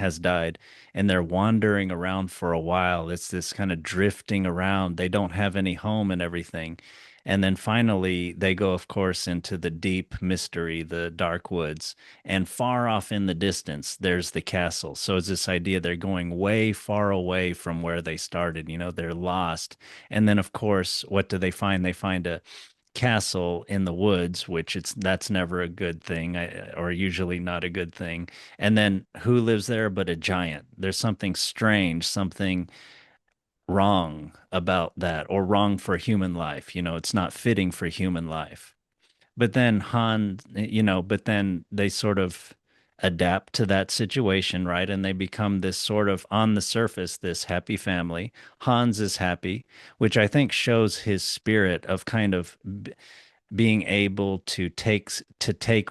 has died, and they're wandering around for a while. It's this kind of drifting around. They don't have any home and everything. And then finally, they go, of course, into the deep mystery, the dark woods. And far off in the distance, there's the castle. So it's this idea they're going way far away from where they started. They're lost. And then, of course, what do they find? They find a castle in the woods, which that's never a good thing, or usually not a good thing. And then who lives there but a giant? There's something strange, something wrong about that, or wrong for human life. It's not fitting for human life. But then but then they sort of adapt to that situation, right? And they become this sort of, on the surface, this happy family. Hans is happy, which I think shows his spirit of kind of being able to take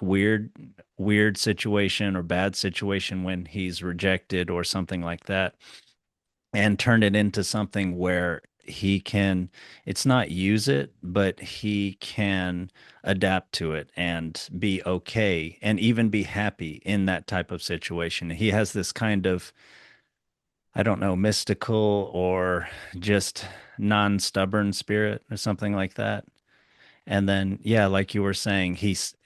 weird situation or bad situation when he's rejected or something like that, and turn it into something where he can, it's not use it, but he can adapt to it and be okay and even be happy in that type of situation. He has this kind of, I don't know, mystical or just non-stubborn spirit or something like that. And then, yeah, like you were saying,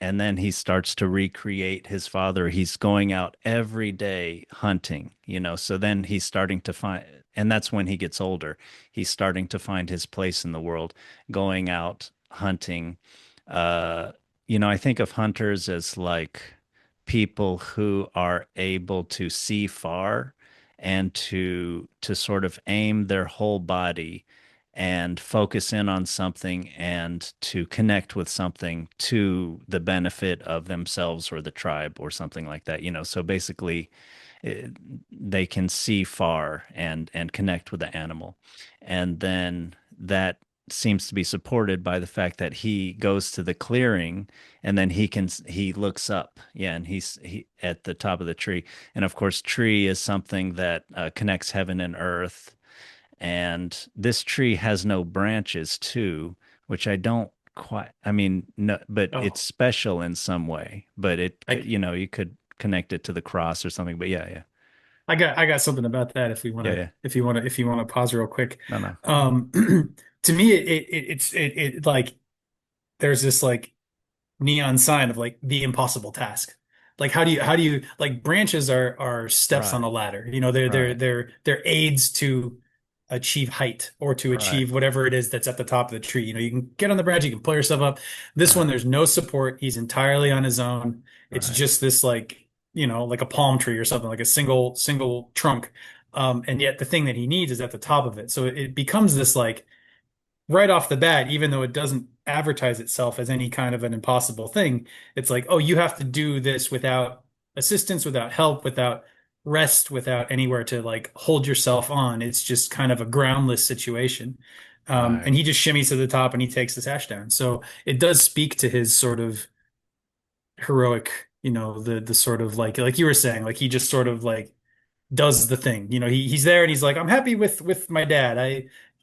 and then he starts to recreate his father. He's going out every day hunting. So then he's starting to find, and that's when he gets older. He's starting to find his place in the world, going out hunting. Uh, I think of hunters as like people who are able to see far and to sort of aim their whole body and focus in on something and to connect with something to the benefit of themselves or the tribe or something like that. So basically, eh, they can see far and connect with the animal. And then that seems to be supported by the fact that he goes to the clearing, and then he looks up, yeah, and he at the top of the tree. And of course, tree is something that connects heaven and earth, and this tree has no branches too, which I don't quite, I mean, no, but it's Oh, special in some way. But I you could connect it to the cross or something. But yeah, yeah, I got something about that yeah, yeah. if you want to pause real quick. No, no. Um, to me, it like there's this like neon sign of like the impossible task. Like how do you like branches are steps on Right, the ladder. You know, right, they're aids to achieve height or to right, achieve whatever it is that's at the top of the tree. You know, you can get on the branch, you can pull yourself up. This right, one, there's no support. He's entirely on his own. It's right, just this like, you know, like a palm tree or something, like a single trunk. And yet the thing that he needs is at the top of it. So it becomes this like right off the bat, even though it doesn't advertise itself as any kind of an impossible thing, it's like, oh, you have to do this without assistance, without help, without rest, without anywhere to like hold yourself on. It's just kind of a groundless situation. right. And he just shimmies to the top and he takes the sash down. So it does speak to his sort of heroic, you know, the sort of like you were saying, like he just sort of like does the thing. You know, he's there and he's like, I'm happy with my dad.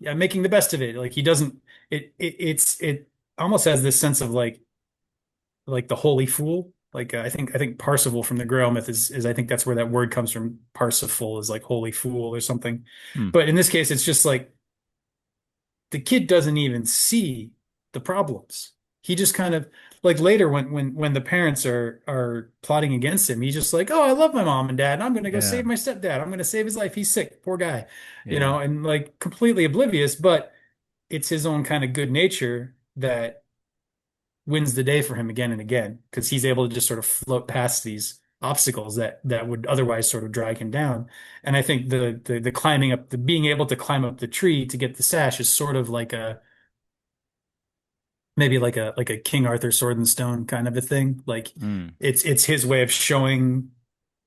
I'm making the best of it. Like he doesn't it almost has this sense of like the holy fool. Like I think Parsifal from the Grail myth is I think that's where that word comes from. Parsifal is like holy fool or something. Hmm. But in this case, it's just like the kid doesn't even see the problems. He just kind of like later when the parents are plotting against him, he's just like, "Oh, I love my mom and dad, and I'm gonna go Yeah, save my stepdad. I'm gonna save his life. He's sick, poor guy." You yeah, know, and like completely oblivious, but it's his own kind of good nature that wins the day for him again and again because he's able to just sort of float past these obstacles that would otherwise sort of drag him down. And I think the climbing up, the being able to climb up the tree to get the sash is sort of like a maybe like a King Arthur sword and stone kind of a thing. Like mm, it's his way of showing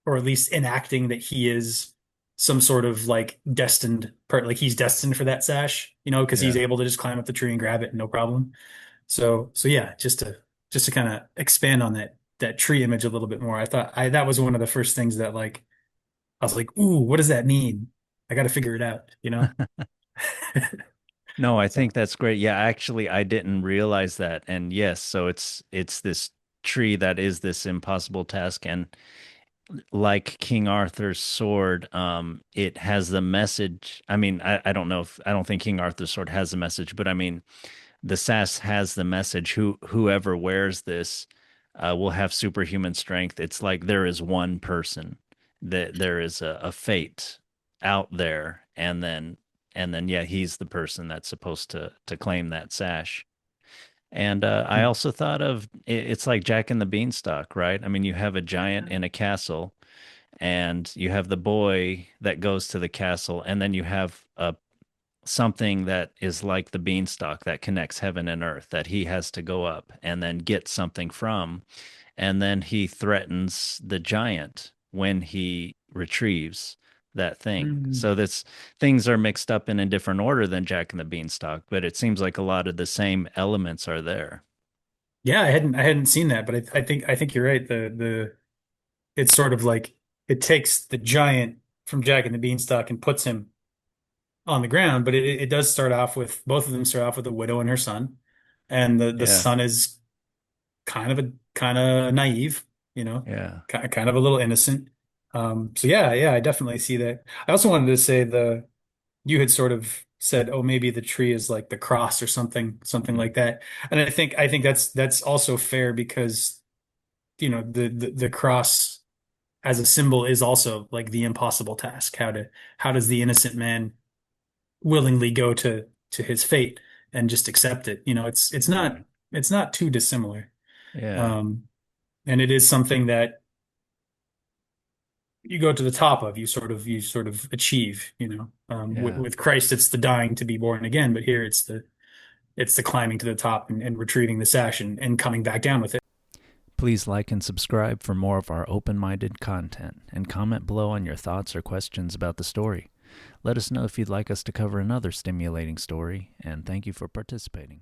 or at least enacting that he is some sort of like destined part, like he's destined for that sash, you know, because he's yeah. able to just climb up the tree and grab it, no problem. So yeah, just to kind of expand on that tree image a little bit more. I thought that was one of the first things that like I was like, ooh, what does that mean? I got to figure it out, you know? No, I So think that's great. Yeah, actually, I didn't realize that. And yes, so it's this tree that is this impossible task, and like King Arthur's sword, it has the message. I mean, I don't know if I don't think King Arthur's sword has the message, but I mean, the sash has the message. Whoever wears this will have superhuman strength. It's like there is one person, that there is a fate out there, and then yeah, he's the person that's supposed to claim that sash. And I Hmm. also thought of it's like Jack and the Beanstalk, right? I mean, you have a giant in a castle, and you have the boy that goes to the castle, and then you have something that is like the beanstalk that connects heaven and earth that he has to go up and then get something from, and then he threatens the giant when he retrieves that thing. Mm. So that's things are mixed up in a different order than Jack and the Beanstalk, but it seems like a lot of the same elements are there. Yeah, I hadn't seen that, but I think you're right. The it's sort of like it takes the giant from Jack and the Beanstalk and puts him on the ground, but it does start off with both of them start off with a widow and her son, and the Yeah, son is kind of naive, yeah. kind of a little innocent. So yeah, I definitely see that. I also wanted to say the you had sort of said, oh, maybe the tree is like the cross or something Mm, like that, and I think that's also fair because the cross as a symbol is also like the impossible task. How does the innocent man willingly go to his fate and just accept it? right. It's not too dissimilar. Yeah, Um, and it is something that you go to the top of, you sort of achieve, yeah. with Christ, it's the dying to be born again, but here it's the climbing to the top and retrieving the sash and coming back down with it. Please like and subscribe for more of our open minded content, and comment below on your thoughts or questions about the story. Let us know if you'd like us to cover another stimulating story, and thank you for participating.